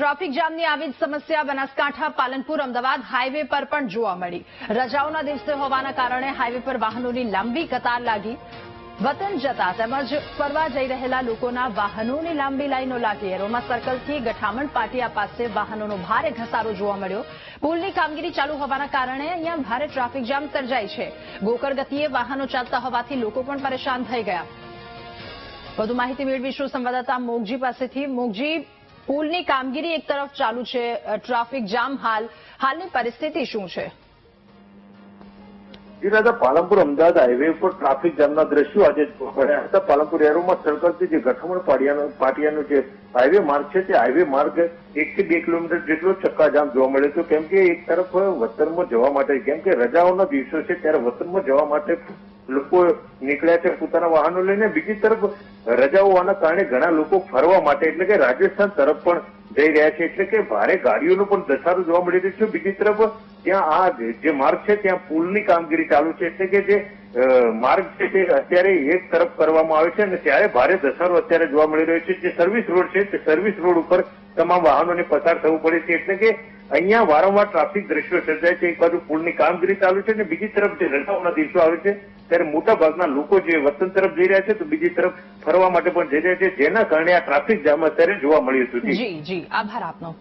Traffic જામની આવી જ સમસ્યા બનાસકાંઠા પાલનપુર અમદાવાદ હાઈવે પર પણ જોવા મળી। રજાઓના દિવસે હોવાના કારણે હાઈવે પર વાહનોની લાંબી કતાર લાગી। વતન જતા તેમજ ફરવા જઈ રહેલા લોકોના વાહનોની લાંબી લાઈનો લાગી। એરોમા સર્કલથી ગઠામણ પાટિયા પાસે વાહનોનો ભારે ઘસારો જોવા મળ્યો। પુલની કામગીરી ચાલુ હોવાના કારણે અહીંયા ભારે ટ્રાફિક જામ સર્જાઈ છે। ગોકળ ગતિએ વાહનો ચાલતા હોવાથી લોકો પણ પરેશાન થઈ ગયા। વધુ માહિતી મેળવીશું સંવાદદાતા મોગજી પાસેથી। મોગજી, પુલની કામગીરી એક તરફ ચાલુ છે, ટ્રાફિક જામ હાલની પરિસ્થિતિ શું છે? પાલનપુર અમદાવાદ હાઈવે ઉપર ટ્રાફિક જામના દ્રશ્યો આજે જોવા મળ્યા હતા। પાલનપુર એરોમાં સર્કલથી જે ગઠામણ પાટિયાનો જે હાઈવે માર્ગ છે તે હાઈવે માર્ગ 1 થી 2 કિલોમીટર જેટલો ચક્કાજામ જોવા મળ્યો હતો। કેમ કે એક તરફ વતનમાં જવા માટે, કેમ કે રજાઓના દિવસો છે ત્યારે વતનમાં જવા માટે લોકો નીકળ્યા છે પોતાના વાહનો લઈને। બીજી તરફ રજાઓ હોવાના કારણે ઘણા લોકો ફરવા માટે એટલે કે રાજસ્થાન તરફ પણ જઈ રહ્યા છે, એટલે કે ભારે ગાડીઓનો પણ ધસારો જોવા મળી રહ્યો છે। બીજી તરફ ત્યાં આ જે માર્ગ છે ત્યાં પુલની કામગીરી ચાલુ છે, એટલે કે જે માર્ગ છે તે અત્યારે એક તરફ કરવામાં આવે છે અને ત્યારે ભારે ધસારો અત્યારે જોવા મળી રહ્યો છે। જે સર્વિસ રોડ છે તે સર્વિસ રોડ ઉપર તમામ વાહનોને પસાર થવું પડે છે, એટલે કે અહીંયા વારંવાર ટ્રાફિક દ્રશ્યો સર્જાય છે। એક બાજુ પુલની કામગીરી ચાલુ છે અને બીજી તરફ જે રજાઓના દિવસો આવે છે ત્યારે મોટા ભાગના લોકો જે વતન તરફ જઈ રહ્યા છે તો બીજી તરફ ફરવા માટે પણ જઈ રહ્યા છે, જેના કારણે આ ટ્રાફિક જામ અત્યારે જોવા મળ્યું હતું। જી, આભાર આપનો।